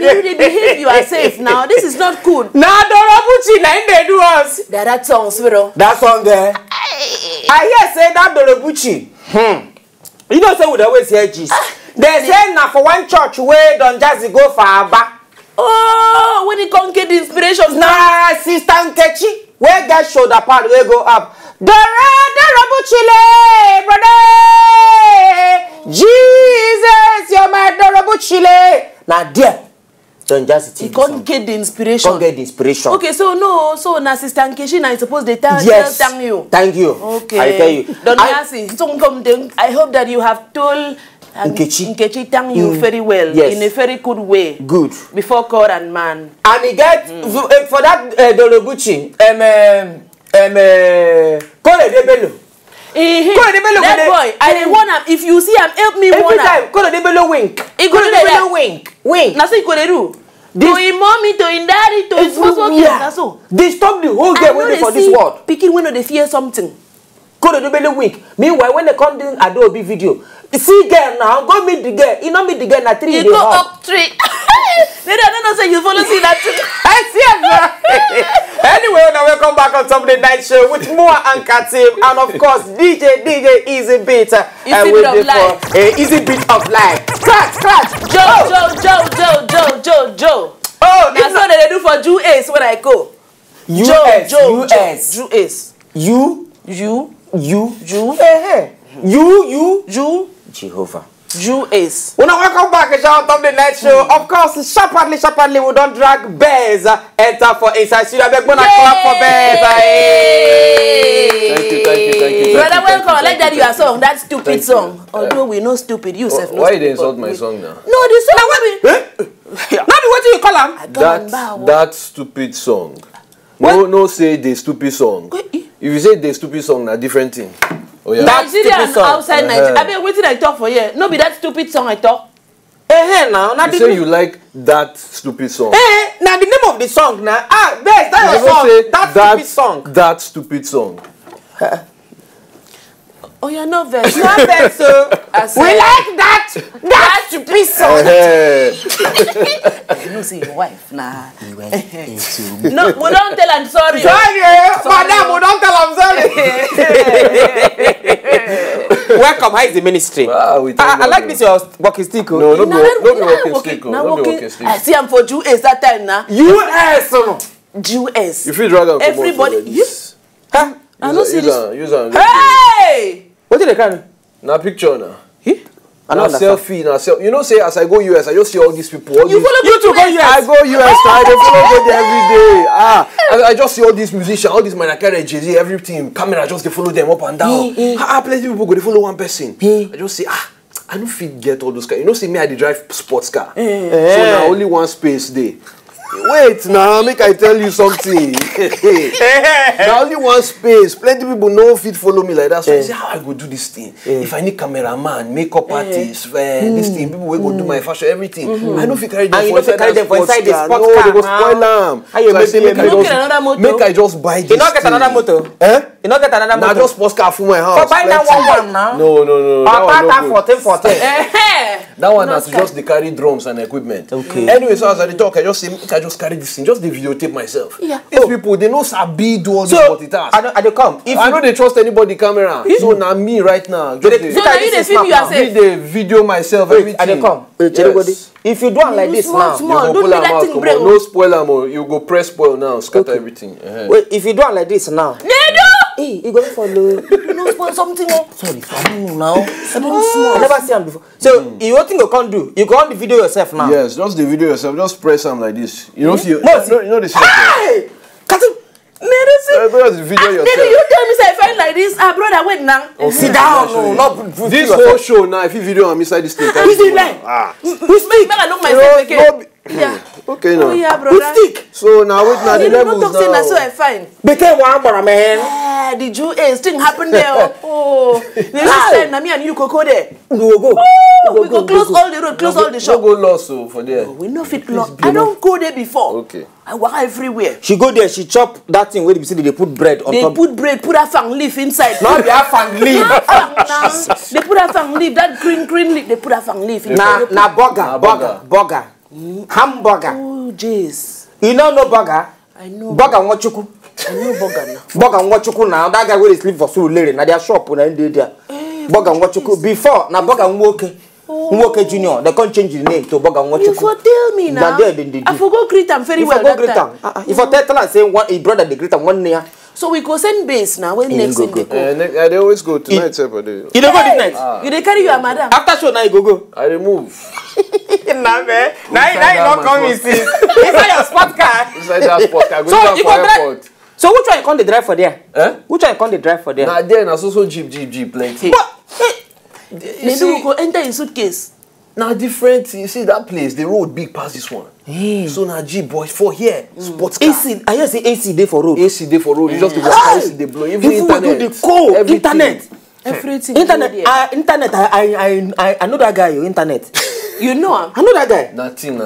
They behave yourself now. This is not good. Now Dorobuchi, now they do us. That song, Swiro. That song there. I hear say that Dorobuchi. You know say we always hear Jesus. They say now for one church where Don Jazzy go for Abba. Oh, when he can't get the inspirations. Nah, Sister Nkechi, where get shoulder pad, we go up. Dorobuchile, brother. Jesus, you're my Dorobuchile. Now there. Don't just he can't get the inspiration. Can't get the inspiration. Okay, so no, so na Sister Nkechi, I suppose they thank you. Thank you. Okay. I tell you. Don't Yasi, I hope that you have told Nkechi thank you very well, in a very good way. Good. Before God and man. And he get for that Dorobuchi, Kole Debelo. That boy, I want him. If you see him, help me. Every time, Kole Debelo wink. Kole Debelo wink. Now say Kole do. To his mommy, to his daddy, to his husband. That's all. They stop the whole game waiting for this word. Picking when they fear something. Kole Debelo wink. Meanwhile, when they come doing Adobe video, see girl now, go meet the girl. You know meet the girl na 3 days. You go up 3. They don't say you follow see that. I see it. Anyway, now welcome back on Sunday Night Show with Moa and Katim, and of course DJ Easy Beat. Easy Beat of Life. Easy Beat of Life. Scratch. Joe. Oh, that's what they do for Jew Ace when I go. US. Jehovah. Jew Ace. Well, now welcome back to the Night Show. Of course, sharply, we don't drag BEZ enter for inside studio. I'm gonna clap for BEZ. Thank you. Brother, welcome. I like that you are song. That stupid song. Although we know stupid, you self. Why they insult my song now? No, this song. Now what do you call him? That stupid song. No, say the stupid song. If you say the stupid song, a different thing. Oh yeah. Nigeria and outside Nigeria. I mean, what did I talk for here? No, be that stupid song I talk. Now you say you like that stupid song. Now the name of the song now. BEZ, that your song. That stupid song. That stupid song. Oh, you're not vex. Not vex, so we like that stupid song. You know, see your wife, nah. No, we don't tell I'm sorry. Sorry, madam, we don't tell I'm sorry. Welcome, how is the ministry? Wow, I like this your walking stick. No, be walking stick. I see I'm for Jew Ace that time now. US. Jew Ace. You feel drag out. Everybody. Yes. Huh? I don't see this. Hey! What did they carry? Now picture now. Now selfie, now selfie. You know, say as I go US, I just see all these people. You follow you to go US. I go US, I follow go there every day. I just see all these musicians, all these Manakara, Jay-Z, everything. Camera just they follow them up and down. Plenty people go they follow one person. I just say I don't feel get all those cars. You know, see me I drive sports car. So now only one space there. Wait now, make I tell you something. Now only one space. Plenty people know fit follow me like that. So I say, how I go do this thing? If I need cameraman, makeup artist, this thing, people will go do my fashion, everything. I know if you carry them for inside the sports car. No, they go spoil them. So I say, make I just buy this. You not get another motor? You not get another motor? Now just sports car for my house. For buy that one now? No. That 14. That one has to just carry drums and equipment. Okay. Anyway, so as I talk, I just say, I just carry this thing, just the videotape myself. Yeah. These people, they know Sabi do all this what it has. I don't come. I know they trust anybody camera. So now me right now. So now you the film yourself. Me the video myself, everything. I don't come. Yes. If you do it like this now, you go pull them out. No spoiler, you go press spoil now, scatter everything. Wait, if you do it like this now. Hey, you go follow. You know spoil something. Sorry, for you now. I never see him before. So, you what thing you can't do? You go on the video yourself now. Yes, just the video yourself. Just press them like this. You don't see. You know the shit. Hey, Katim. Just the video yourself. You tell me say I find like this. Brother, wait now. Sit down. This whole show now, if you video I'm inside this thing. Who's the line? Who's me? I look myself again. Yeah. Okay now. Oh yeah, brother. So now wait now the levels now. You don't so I find. Became one man. The Jew Ace thing happened there. Oh. Next time na me and you go there. We go. We go close all the road, close all the shop. Go lost for there. We no fit lost. I don't go there before. Okay. I walk everywhere. She go there, she chop that thing where you see they put bread on top. They put bread, put a fang leaf inside. Now they have fang leaf. They put a fang leaf, that green leaf, they put a fang leaf inside. Na burger. Hamburger. Oh, jeez. You know no burger? I know. Burger Wachuku. I know burger now. Burger Wachuku now. That guy will sleep for so late. Now their shop when I did there. Burger Wachuku. Before, now Burger Nwoke. Nwoke Junior. They can't change the name to Burger Wachuku. You for tell me now. I forgot greet them very well that time. If I tell her, say one, he brother they greet them 1 year. So we go send base now. When next in the go? They always go tonight. You don't go this night? You they carry your madam? After show now you go. I remove. Nah man. Now you not coming since. Inside your sport car. Inside that sport car. So you go drive. So which one you come the drive for there? Which one you come the drive for there? Nah, there na so jeep plenty. But maybe we go enter in suitcase. Now different, you see that place, the road big past this one. So now Jeep boys for here, sports car. AC, I hear say AC day for road. AC day for road, you just walk AC they blow. Even internet, the code, internet. Everything. Internet, I know that guy, your internet. You know him? I know that guy. Nothing.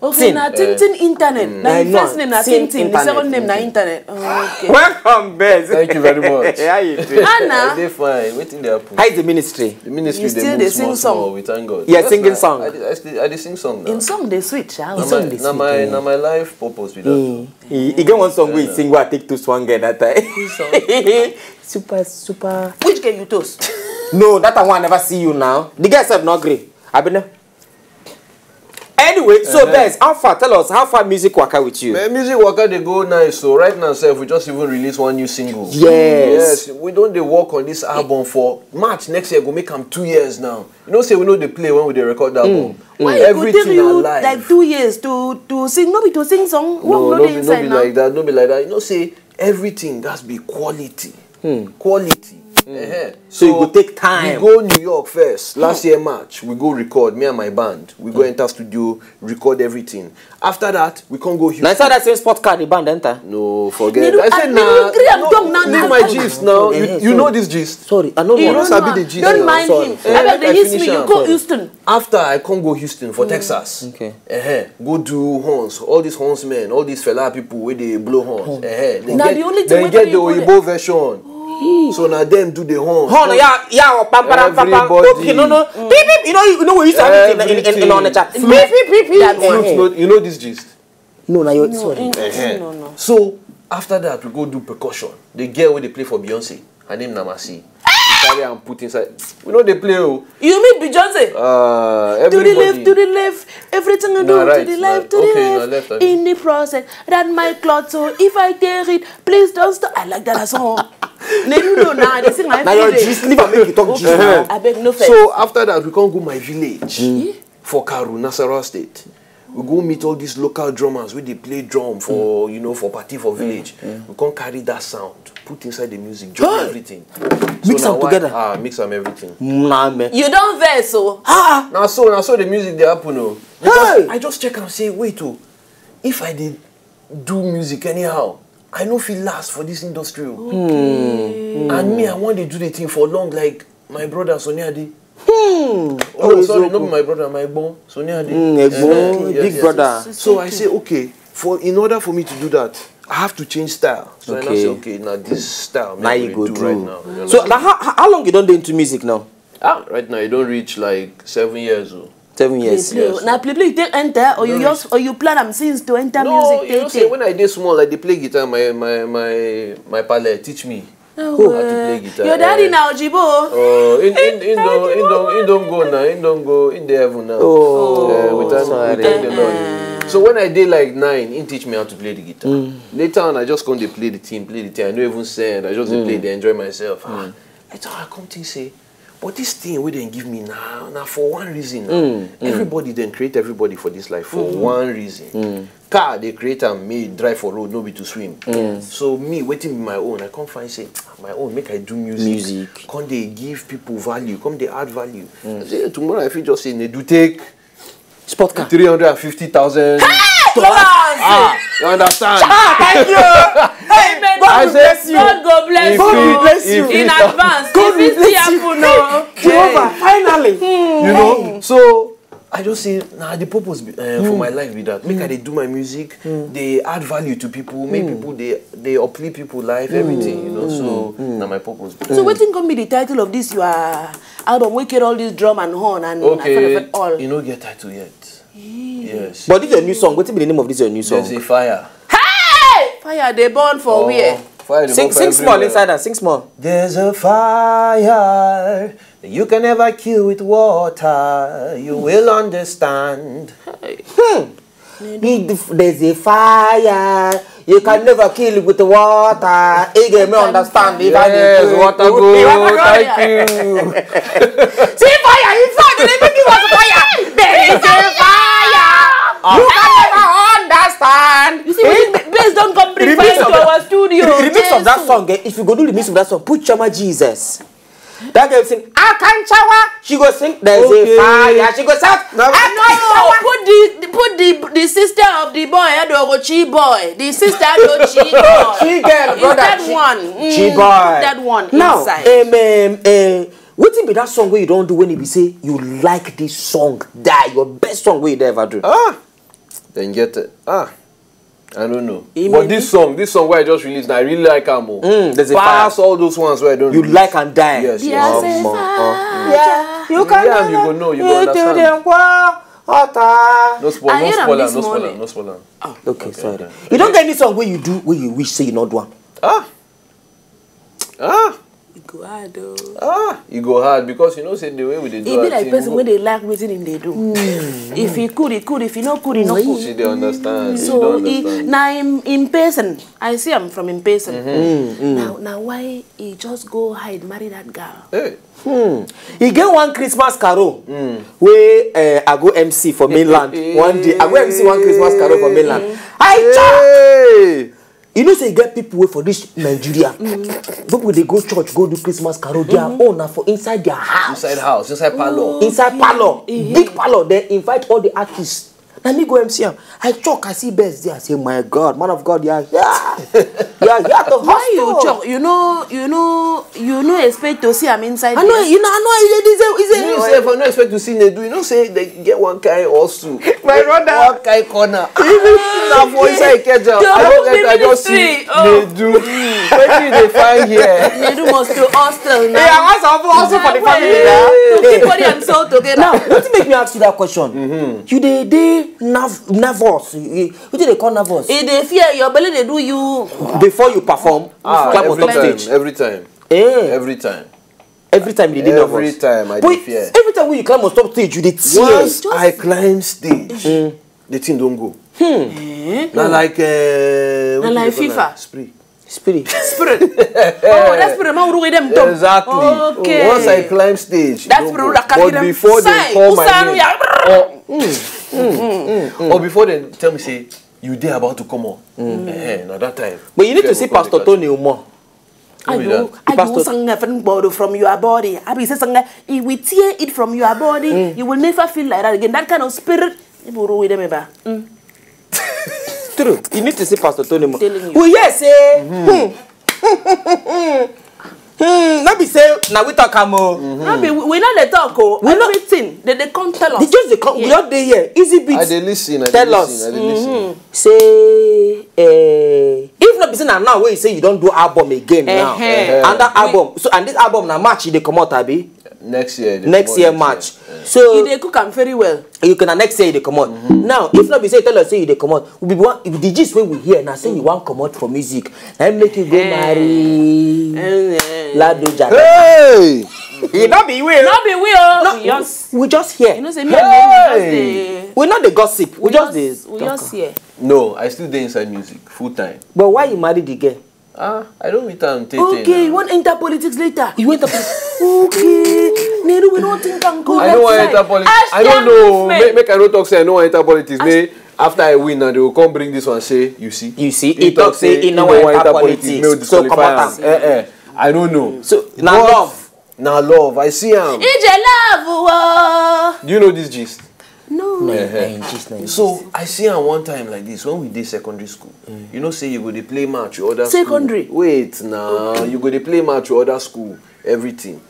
Okay, na Tintin internet. Na his first name na Tintin, the second name na internet. Okay. Welcome, BEZ. Thank you very much. How you doing? Anna. They're fine. Waiting there. How is the ministry? The ministry You still they sing song. We thank God. Yeah, singing song. I sing song now. In song they switch. Now my life purpose with that. He get one song where he sing where I take to swan get that time. Super. Which can you toast? No, that one I never see you now. The guys have not agree. I been there. Anyway, so BEZ, tell us how far music waka with you? Music waka they go nice. So right now, we just even released one new single. Yes. We don't they work on this album for March next year. Go make them 2 years now. You know, say we know they play when we they record the album. Why everything you like 2 years to sing? No be to sing song. No be like that. No be like that. You know, say everything has be quality. Quality. So it will take time. We go New York first. Last year March, we go record, me and my band. We go enter studio, record everything. After that, we can't go Houston. Now inside that same sport car, the band enter. No, forget. I said leave my gist now. You know this gist. Sorry, I know you one. Don't mind him. They hit me. You go Houston. After I can't go Houston for Texas. Okay. Go do horns. All these horns men, all these fella people where they blow horns. Now the only thing they get the Oyibo version. So now them do the horn. Horn, yeah, okay, no. Beep, you know we used to have it in Onitsha. Beep. You know this gist? No, now you're sorry. No. So after that, we go do percussion. The girl where they play for Beyonce, her name Namasi. Carry and put inside. We know they play. You mean Beyonce? Everybody. To the left, everything I do to the left, to the left. In the process, that my cloth. So if I tear it, please don't stop. I like that song. Now they sing my now you're just leave and make you talk just now. I beg no face. So after that, we can't go my village for Karu, Nasarawa State. We go meet all these local drummers where they play drum for for party for village. We can't carry that sound, put inside the music, join everything. Mix them together. Mix them everything. Nah, man. You don't verse so. Now so the music they happen. Because I just check and say, wait, if I did do music anyhow, I know feel last for this industry. And me, I want to do the thing for long, like my brother Soniadi. Oh, sorry, not my brother, my bon Soniadi. Big brother. So I say, okay, in order for me to do that, I have to change style. So I say, okay, now this style, now you go do right now. So now, how long you don't do into music now? Right now, you don't reach like 7 years. 7 years. Yes. Now play you take enter or you plan them since to enter music. You know, say when I did small, like they play guitar, my palette teach me how to play guitar. Your daddy now, Jibo. In don't go now, in don't go in the heaven now. We thank the Lord. So when I did like 9, he teach me how to play the guitar. Later on, I just come to play the thing. I don't even sing. I just play, they enjoy myself. Later on, I come to say, but this thing we didn't give me now for one reason. Everybody then create everybody for this life for one reason. Car they create and me drive for road, no be to swim. So me waiting with my own, I can't find say my own make I do music. Come they give people value, come they add value. I say tomorrow if you just say they do take sport car 350,000. You understand? Thank you. Hey, man, God bless you. God bless you. In advance. God bless you. Jehovah, finally. You know, so I just say, the purpose for my life be that. Make I do my music, they add value to people, make people, they uplift people's life, everything, you know. So, now my purpose. So, what think gonna be the title of this? You are album, we get all this drum and horn and okay, all. You don't get title yet. Yes. But this is a new song. What be the name of this new song? There's a fire. Hey! Fire, they burn for where? Fire Sing small inside and sing small. There's a fire you can never kill with water. You will understand. There's a fire you can never kill with water. You can understand. Yes, water go. Thank you. See fire inside. They make you want fire. There is a fire. You can never understand. You see, BEZ don't come bring fire to our studio. The remix of that song, if you go do the remix of that song, put Chama Jesus. That girl sing, I can shower. She go sing, there's a fire. She go shout, No, put the sister of the boy, Chi boy. The sister of Chi boy. Chi girl, brother. That one. Chi boy. That one now, inside. what be that song where you don't do when you say you like this song? Die your best song where you ever do. Then get it. I don't know. But this song where I just released, I really like Amo. There's a pass fire. all those ones where I don't. You release. like and die. Yes. Yeah, You can. Yeah, you go know. You go understand. No spoiler. Okay, sorry. You don't get any song where you do where you wish say you not do one. It go hard though. You go hard because you know say the way we dey do. It be like person when they like waiting they do. If he could, he could. If he not could, he not could. She dey understand. So now in person, I see him from in person. Now why he just go hide marry that girl? Hey. He get one Christmas carol where I go MC for mainland one day. I go MC one Christmas carol for mainland. Hey. You know, say you get people wait for this Nigeria. People they go church, go do Christmas carol. Their own are for inside their house. Inside parlor. Inside parlor. Big parlor. They invite all the artists. Let me go MC. I choke, I see BEZ there. I say, my God, man of God, yeah. You are the Why you choke? You know, expect to see him inside. I know, you know, You say if I no expect to see they do, you know say they get one kind also. My brother. One kind corner. Now for inside Keja, I just see they do. What do they find here? They do must to hostel now. Yeah, I want also for the family. Keep body and soul together. Now, what make me ask you that question? You they nervous. What do they call nervous? If they fear your belly, they do you Before you perform, climb on top stage. Every time. Every time they did nervous. Every time I did fear. Every time when you climb on top stage, you did tears. Once I climb stage, the thing don't go. Not like FIFA. Spirit. Oh, that's spirit. Man, we them. Exactly. Okay. Once I climb stage, that's don't spirit. go. But before they call my name, or before they tell me say you there about to come on, now that time. But you need to see Pastor Tony Umo. I do sang from your body. I be saying, if we tear it from your body, you will never feel like that again. That kind of spirit, you will with them ever. True. You need to see Pastor Tony Umo. Well, yes, Not be say now we talk amo. No be we not the talk everything they can't tell us. They just we not there here. Easy beats. I dey listen. Tell us. Say if not be say now where you say you don't do album again now. And that album and this album now March they come out abi. Next year March. So they cook am very well. You can next year they come out. Now if not be say tell us say you they come out. We be one if the gist when we hear now say you want come out for music. I make you go marry. Hey! It not be we. Not be we. No, we just hear. You know say me and we not the gossip. We just hear. No, I still dey inside music full time. But why you marry the girl? I don't meet her. Okay, you want enter politics later? You went up. Okay. Neru we don't think I'm good. I don't want enter politics. I don't know. Make I don't talk say I don't want enter politics. After I win, now they will come bring this one. Say you see. He talk say he no want enter politics. So come out. I don't know. So now love. Now love. I see him. It's a love. Do you know this gist? No. So I see him one time like this when we did secondary school. You know, say you go to play match with other secondary. School. Wait, now you go to play match with other school. Everything.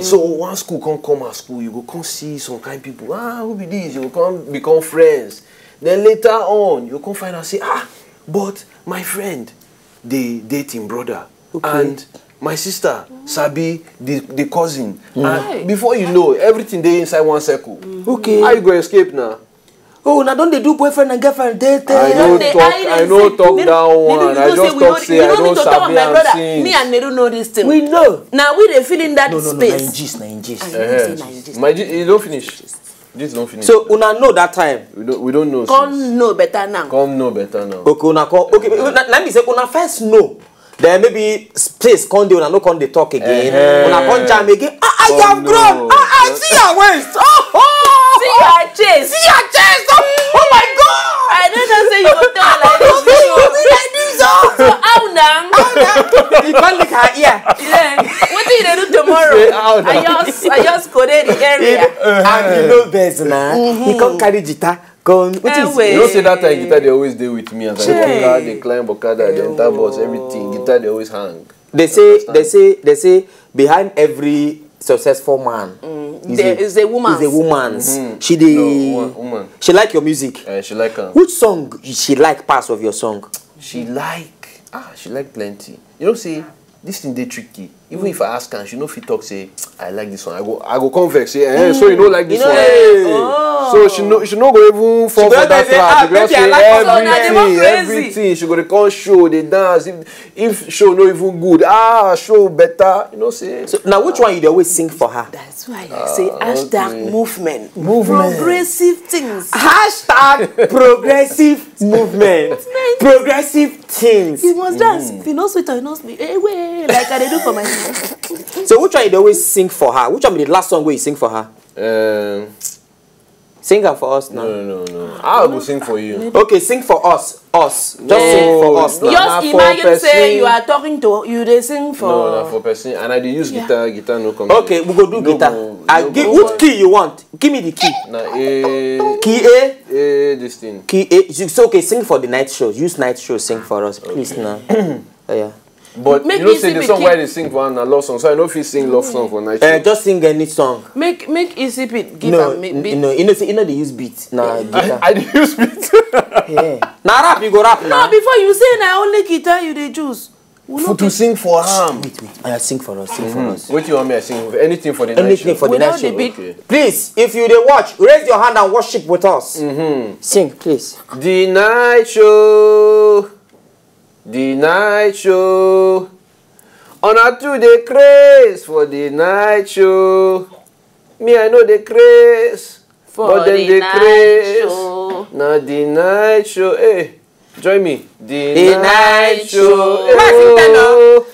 So one school come at school, you go come see some kind of people. Who be this? You go come become friends. Then later on, you come find out say but my friend, they dating brother, and my sister sabi the cousin. And before you know, everything they inside one circle. Okay. How you go escape now? Oh, now don't they do boyfriend and girlfriend? I know talk that one. I just talk say I don't sabi am since. Me and Neru know this thing. We know. Now we dey feel in that space. No, in gist. My you don't finish. This don't finish. So una know that time. We don't know. Come know better now. Okay, una come. Okay, let me say una first know. Then maybe space come dey una no come dey talk again. Una come jam again. I have grown. I see your waist. See your chest. Oh my God. I don't know say you go tell like this. So how now? You can't lick her ear. Yeah. What do you do tomorrow? I just coded the area. And you know best now. He come carry guitar. You know say that time guitar they always dey with me as I walk out, they climb Okada, they enter bus, everything. Guitar they always hang. They say behind every successful man is a woman. Is a woman. She woman. She like your music. She like her. Which song she like parts of your song? She like plenty. You know say this thing they tricky. Even if I ask her, she know if he talk say I like this one. I go convex say so you know like this one. So she no go even fall for that trap. Because everything. She go to call show, they dance. If show no even good, show better. You know say. So now which one you always sing for her? That's why I say hashtag movement. Progressive things. Hashtag progressive movement. Progressive things. You must dance. If you know sweet or you know sweet, like I do for myself. So which one you always sing for her? Which one be the last song where you sing for her? Sing her for us now. No. I will sing for you. Okay, sing for us. Just sing for us now. Just imagine say you are talking to you, they sing for. No, for person. And I use guitar no come. Okay, we go do guitar. Which key you want? Give me the key. Key A? This thing. Key A. So okay, sing for the night show. Use night show, sing for us, please now. Yeah. But you know say the song why they sing for a love song, so I know if you sing love song for night show. Just sing any song. Make easy beat. Give beat. No, you know they use beat. Nah, guitar. I use beat. Yeah. Now rap, you go rap now. No, before you say now only guitar you they choose. To sing for him. Wait. Sing for us. Sing for us. What do you want me to sing? Anything for the night show. Anything for the night show. Okay. Please, if you dey watch, raise your hand and worship with us. Sing, please. The night show. The night show. On a to the craze for the night show. Me, I know the craze. For the night show. Now the night show. Hey, join me. The night show. Hey,